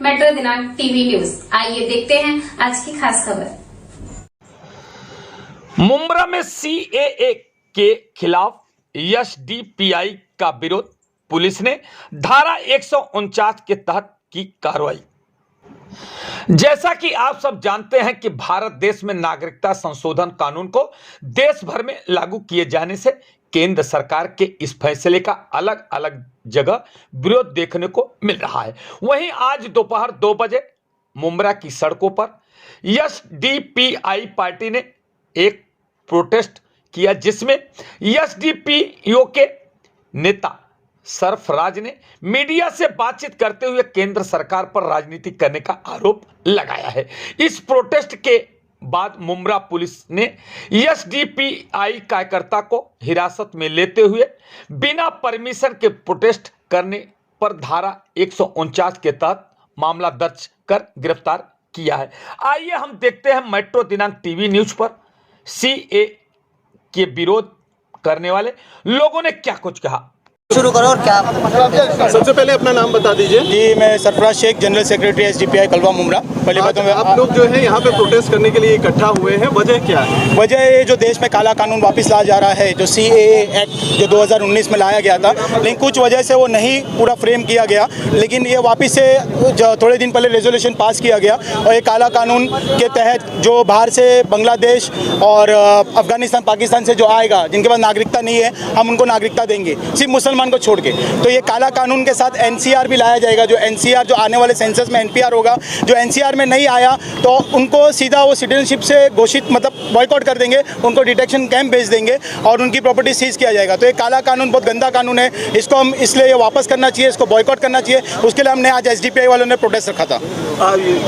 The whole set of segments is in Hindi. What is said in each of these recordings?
मेट्रो दिनांक टीवी न्यूज। आइए देखते हैं आज की खास खबर। मुंब्रा में सीएए के खिलाफ एसडीपीआई का विरोध, पुलिस ने धारा 149 के तहत की कार्रवाई। जैसा कि आप सब जानते हैं कि भारत देश में नागरिकता संशोधन कानून को देश भर में लागू किए जाने से केंद्र सरकार के इस फैसले का अलग अलग जगह विरोध देखने को मिल रहा है। वहीं आज दोपहर 2 बजे मुंब्रा की सड़कों पर एसडीपीआई पार्टी ने एक प्रोटेस्ट किया, जिसमें एसडीपीओ के नेता सरफराज ने मीडिया से बातचीत करते हुए केंद्र सरकार पर राजनीति करने का आरोप लगाया है। इस प्रोटेस्ट के बाद मुंब्रा पुलिस ने एसडीपीआई कार्यकर्ता को हिरासत में लेते हुए बिना परमिशन के प्रोटेस्ट करने पर धारा 149 के तहत मामला दर्ज कर गिरफ्तार किया है। आइए हम देखते हैं मेट्रो दिनांक टीवी न्यूज पर सीए के विरोध करने वाले लोगों ने क्या कुछ कहा। शुरू करो। और क्या सबसे पहले अपना नाम बता दीजिए। जी, मैं Sarfaraz Sheikh, general secretary SDPI Kalwa Mumbra. पहले बात में आप लोग जो है यहाँ पे प्रोटेस्ट करने के लिए इकट्ठा हुए हैं, वजह क्या है? वजह ये जो देश में काला कानून वापस लाया जा रहा है, जो सीएए एक्ट जो 2019 में लाया गया था, लेकिन कुछ वजह से वो नहीं पूरा फ्रेम किया गया, लेकिन ये वापस से जो थोड़े दिन पहले रेजोल्यूशन पास किया गया और ये काला कानून के तहत जो बाहर से बांग्लादेश और अफगानिस्तान पाकिस्तान से जो आएगा, जिनके पास नागरिकता नहीं है, हम उनको नागरिकता देंगे, सिर्फ मुसलमान को छोड़ के। तो ये काला कानून के साथ एनसीआर भी लाया जाएगा। जो एनसीआर जो आने वाले सेंसस में एनपीआर होगा, जो एनसीआर में नहीं आया तो उनको सीधा वो सिटीजनशिप से घोषित मतलब बॉयकॉट कर देंगे, उनको डिटेक्शन कैंप भेज देंगे और उनकी प्रॉपर्टी सीज किया जाएगा। तो ये काला कानून बहुत गंदा कानून है, इसको हम इसलिए ये वापस करना चाहिए, इसको बॉयकॉट करना चाहिए। उसके लिए हमने आज एसडीपीआई वालों ने प्रोटेस्ट रखा था।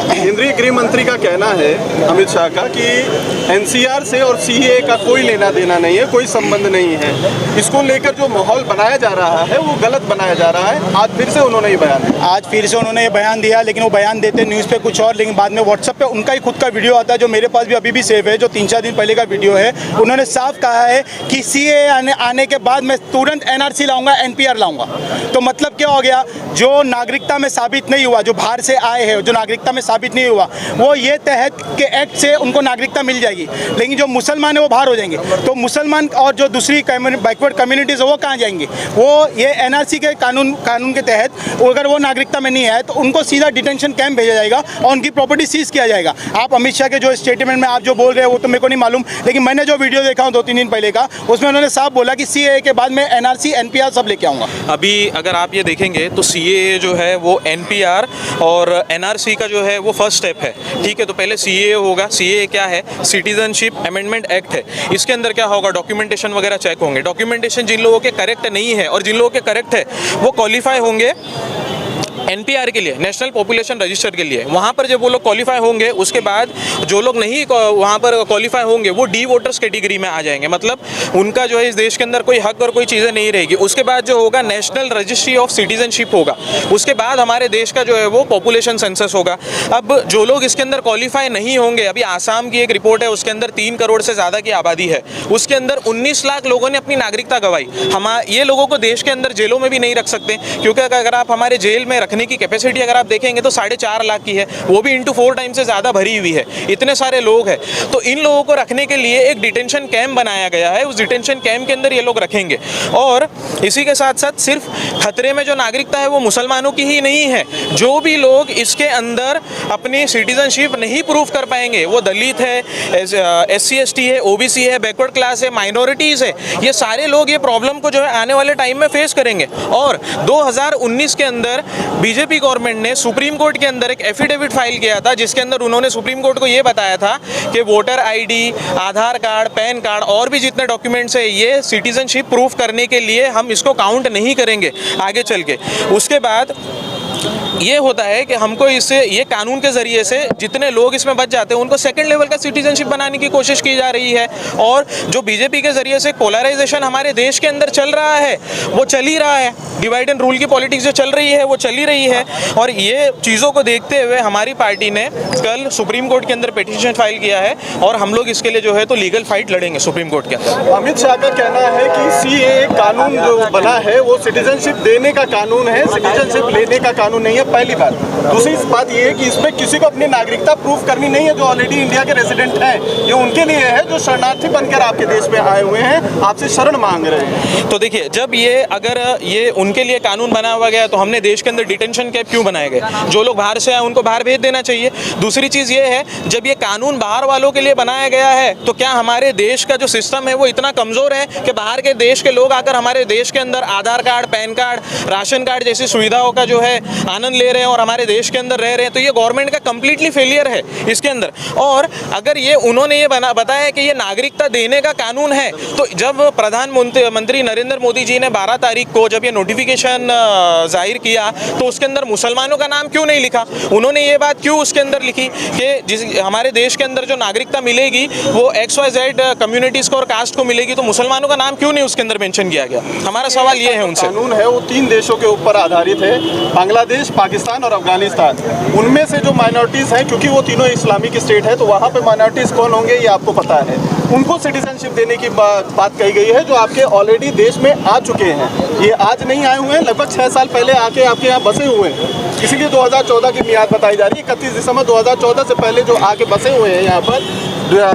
केंद्रीय गृह मंत्री का कहना है, अमित शाह का, कि एनसीआर से और सीएए का कोई लेना देना नहीं है, कोई संबंध नहीं है। इसको लेकर जो माहौल बनाया जा रहा है वो गलत बनाया जा रहा है। आज फिर से उन्होंने ये बयान दिया, लेकिन वो बयान देते न्यूज़ पे कुछ और, लेकिन बाद में व्हाट्सएप पे उनका ही खुद का वीडियो आता है, जो मेरे पास भी अभी भी सेव है, जो 3-4 दिन पहले का वीडियो है। उन्होंने साफ कहा है कि सीएए आने के बाद मैं तुरंत एनआरसी लाऊंगा, एनपीआर लाऊंगा। तो मतलब क्या हो गया, जो नागरिकता में साबित नहीं हुआ, जो बाहर से आए हैं, जो नागरिकता में साबित नहीं हुआ, वो ये तहत के एक्ट से उनको नागरिकता मिल जाएगी, लेकिन जो मुसलमान है वो बाहर हो जाएंगे। तो मुसलमान और जो दूसरी बैकवर्ड कम्युनिटीज़ है वो कहाँ जाएंगी? वो ये एनआरसी के कानून के तहत अगर वो नागरिकता में नहीं आए तो उनको सीधा डिटेंशन कैंप भेजा जाएगा और उनकी प्रॉपर्टी सीज किया जाएगा। आप अमित शाह के जो स्टेटमेंट में आप जो बोल रहे हैं वो तो मेरे को नहीं मालूम, लेकिन मैंने जो वीडियो देखा हूँ 2-3 दिन पहले का, उसमें उन्होंने साफ बोला कि सीएए के बाद मैं एनआरसी एनपीआर सब लेके आऊँगा। अभी अगर आप ये देखेंगे तो सीएए जो है वो एनपीआर और एनआरसी का जो है वो फर्स्ट स्टेप है, ठीक है। तो पहले सीएए होगा। सीएए क्या है? सिटीजनशिप अमेंडमेंट एक्ट है। इसके अंदर क्या होगा, डॉक्यूमेंटेशन वगैरह चेक होंगे। डॉक्यूमेंटेशन जिन लोगों के करेक्ट नहीं है और जिन लोगों के करेक्ट है वो क्वालिफाई होंगे एनपीआर के लिए, नेशनल पॉपुलेशन रजिस्टर के लिए। वहाँ पर जब वो लोग क्वालिफाई होंगे, उसके बाद जो लोग नहीं वहाँ पर क्वालिफाई होंगे वो डी वोटर्स कैटेगरी में आ जाएंगे, मतलब उनका जो है इस देश के अंदर कोई हक और कोई चीज़ें नहीं रहेगी। उसके बाद जो होगा नेशनल रजिस्ट्री ऑफ सिटीजनशिप होगा। उसके बाद हमारे देश का जो है वो पॉपुलेशन सेंसस होगा। अब जो लोग इसके अंदर क्वालिफाई नहीं होंगे, अभी आसाम की एक रिपोर्ट है, उसके अंदर 3 करोड़ से ज़्यादा की आबादी है, उसके अंदर 19 लाख लोगों ने अपनी नागरिकता गंवाई। ये लोगों को देश के अंदर जेलों में भी नहीं रख सकते, क्योंकि अगर आप हमारे जेल में रखने की कैपेसिटी अगर आप देखेंगे तो 4.5 लाख की है, वो भी इंटू 4 टाइम से ज़्यादा भरी हुई है। इतने सारे लोग हैं, तो इन लोगों को रखने के लिए एक डिटेंशन कैंप बनाया गया है। उस डिटेंशन कैंप के अंदर ये लोग रखेंगे। और इसी के साथ साथ सिर्फ खतरे में जो नागरिकता है वो मुसलमानों की ही नहीं है। जो भी लोग इसके अंदर अपनी सिटीजनशिप नहीं प्रूव कर पाएंगे, वो दलित है, SC ST है, OBC है, बैकवर्ड क्लास है, माइनॉरिटीज़ है, ये सारे लोग ये प्रॉब्लम को जो है आने वाले टाइम में फेस करेंगे। और 2019 के अंदर बीजेपी गवर्नमेंट ने सुप्रीम कोर्ट के अंदर एक एफिडेविट फाइल किया था, जिसके अंदर उन्होंने सुप्रीम कोर्ट को ये बताया था कि वोटर आईडी, आधार कार्ड, पैन कार्ड और भी जितने डॉक्यूमेंट्स है, ये सिटीजनशिप प्रूफ करने के लिए हम इसको काउंट नहीं करेंगे आगे चल के। उसके बाद ये होता है कि हमको इससे ये कानून के ज़रिए से जितने लोग इसमें बच जाते हैं उनको सेकंड लेवल का सिटीजनशिप बनाने की कोशिश की जा रही है। और जो बीजेपी के ज़रिए से पोलराइजेशन हमारे देश के अंदर चल रहा है वो चल ही रहा है, डिवाइड एंड रूल की पॉलिटिक्स जो चल रही है वो चल ही रही है। और ये चीज़ों को देखते हुए हमारी पार्टी ने कल सुप्रीम कोर्ट के अंदर पिटीशन फाइल किया है और हम लोग इसके लिए जो है तो लीगल फाइट लड़ेंगे सुप्रीम कोर्ट के अंदर। अमित शाह का कहना है कि सीएए कानून जो बना है वो सिटीजनशिप देने का कानून है, सिटीजनशिप लेने का कानून नहीं है। पहली बात। दूसरी बात ये है कि इसमें किसी को अपनी नागरिकता प्रूव करनी नहीं है। जो ऑलरेडी इंडिया के रेसिडेंट हैं, ये उनके लिए है जो शरणार्थी बनकर आपके देश में आए हुए हैं, आपसे शरण मांग रहे हैं। तो देखिए, जब ये अगर ये उनके लिए कानून बना हुआ गया तो हमने देश के अंदर डिटेंशन कैंप क्यों बनाए गए? जो लोग बाहर से आए उनको बाहर भेज देना चाहिए। दूसरी चीज़ ये है, जब ये कानून बाहर वालों के लिए बनाया गया है तो क्या हमारे देश का जो सिस्टम है वो इतना कमज़ोर है कि बाहर के देश के लोग आकर हमारे देश के अंदर Aadhaar card, pan card, ration card जैसी सुविधाओं का जो है आनंद ले रहे हैं और हमारे देश के अंदर रह रहे हैं? तो ये गवर्नमेंट का कंप्लीटली फेलियर है इसके अंदर। और अगर ये उन्होंने ये बताया कि ये नागरिकता देने का कानून है, तो जब प्रधानमंत्री नरेंद्र मोदी जी ने 12 तारीख को जब ये नोटिफिकेशन जाहिर किया तो उसके अंदर मुसलमानों का नाम क्यों नहीं लिखा? उन्होंने ये बात क्यों उसके अंदर लिखी कि हमारे देश के अंदर जो नागरिकता मिलेगी वो XYZ कम्युनिटीज़ को और कास्ट को मिलेगी, तो मुसलमानों का नाम क्यों नहीं उसके अंदर मेंशन किया गया? हमारा सवाल ये है उनसे। कानून है वो 3 देशों के ऊपर आधारित है, बांग्लादेश, पाकिस्तान और अफगानिस्तान। उनमें से जो माइनॉरिटीज़ हैं, क्योंकि वो तीनों इस्लामिक स्टेट है, तो वहाँ पे माइनॉरिटीज़ कौन होंगे ये आपको पता है। उनको सिटीजनशिप देने की बात कही गई है, जो आपके ऑलरेडी देश में आ चुके हैं। ये आज नहीं आए हुए हैं, लगभग 6 साल पहले आके आपके यहाँ बसे हुए हैं। इसीलिए 2014 की मियाद बताई जा रही है। 31 दिसंबर 2014 से पहले जो आके बसे हुए हैं यहाँ पर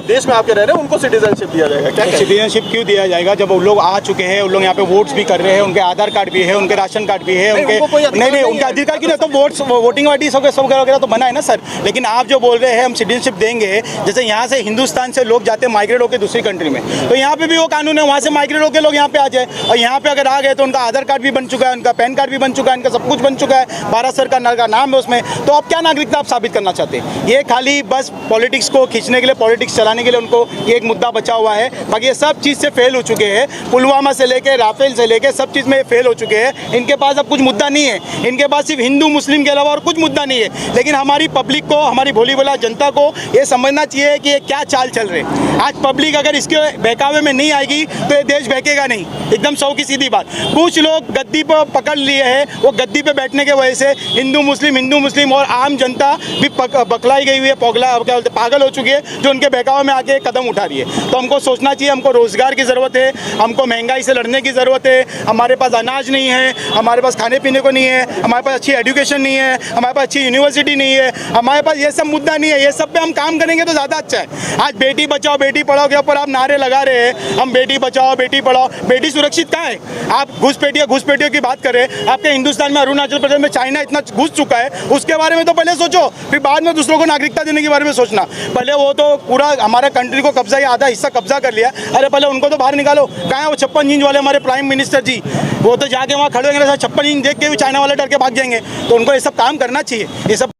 देश में आपके रह रहे हैं, उनको सिटीजनशिप दिया जाएगा। क्या सिटीजनशिप क्यों दिया जाएगा? जब वो लोग आ चुके हैं, उन लोग यहाँ पे वोट्स भी कर रहे हैं, उनके आधार कार्ड भी है, उनके राशन कार्ड भी है, उनके नहीं उनके अधिकार क्यों नहीं? तो वोट्स, वोटिंग आईडी सब वगैरह तो बना है ना सर। लेकिन आप जो बोल रहे हैं हम सिटीजनशिप देंगे, जैसे यहाँ से हिंदुस्तान से लोग जाते हैं माइग्रेट होकर दूसरी कंट्री में, तो यहाँ पे भी वो कानून है, वहाँ से माइग्रेट होकर लोग यहाँ पे आ जाए। और यहाँ पे अगर आ गए तो उनका आधार कार्ड भी बन चुका है, उनका पैन कार्ड भी बन चुका है, उनका सब कुछ बन चुका है, भारत सरकार का नाम है उसमें। तो आप क्या नागरिकता आप साबित करना चाहते हैं? ये खाली बस पॉलिटिक्स को खींचने के लिए, पॉलिटिक्स चलाने के लिए उनको ये एक मुद्दा बचा हुआ है। बाकी ये सब चीज़ से फेल हो चुके हैं। पुलवामा से लेके राफेल से लेके सब चीज़ में फेल हो चुके हैं। इनके पास अब कुछ मुद्दा नहीं है, इनके पास सिर्फ हिंदू मुस्लिम के अलावा और कुछ मुद्दा नहीं है। लेकिन हमारी पब्लिक को, हमारी भोली भाला जनता को ये समझना चाहिए कि ये क्या चाल चल रहे हैं। आज पब्लिक अगर इसके बहकावे में नहीं आएगी तो ये देश बहकेगा नहीं। एकदम 100 की सीधी बात। कुछ लोग गद्दी पर पकड़ लिए हैं, वो गद्दी पे बैठने के वजह से हिंदू मुस्लिम और आम जनता भी बकलाई गई हुई है, पागल हो चुकी है, जो उनके बहकावे में आके कदम उठा रही है। तो हमको सोचना चाहिए, हमको रोजगार की ज़रूरत है, हमको महंगाई से लड़ने की ज़रूरत है। हमारे पास अनाज नहीं है, हमारे पास खाने पीने को नहीं है, हमारे पास अच्छी एजुकेशन नहीं है, हमारे पास अच्छी यूनिवर्सिटी नहीं है, हमारे पास ये सब मुद्दा नहीं है। ये सब पे हम काम करेंगे तो ज़्यादा अच्छा है। आज बेटी बचाओ बेटी पढ़ाओ के ऊपर आप नारे लगा रहे हैं, हम बेटी बचाओ बेटी पढ़ाओ, बेटी सुरक्षित कहाँ है? आप घुसपैठियों की बात करें, आपके हिंदुस्तान में, अरुणाचल प्रदेश में चाइना इतना घुस चुका है, उसके बारे में तो पहले सोचो, फिर बाद में दूसरों को नागरिकता देने के बारे में सोचना। पहले वो तो पूरा हमारा कंट्री को कब्जा, आधा हिस्सा कब्जा कर लिया। अरे पहले उनको तो बाहर निकालो। कहाँ है वो 56 इंच वाले हमारे प्राइम मिनिस्टर जी? वो तो जाके वहाँ खड़े होंगे, 56 इंच देख के भी चाइना वाले डर के भाग जाएंगे। तो उनको ये सब काम करना चाहिए। ये सब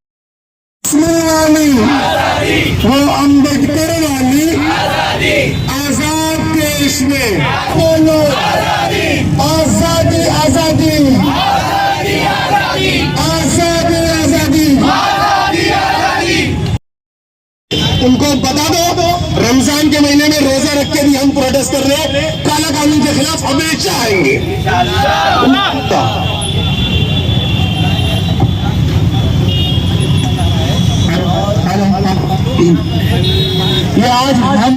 वो अम्बेडकर वाली आजाद देश में आजादी आजादी आजादी उनको बता दो, रमजान के महीने में रोजा रख के भी हम प्रोटेस्ट कर रहे हैं, काला कानून के खिलाफ हमेशा आएंगे। ये आज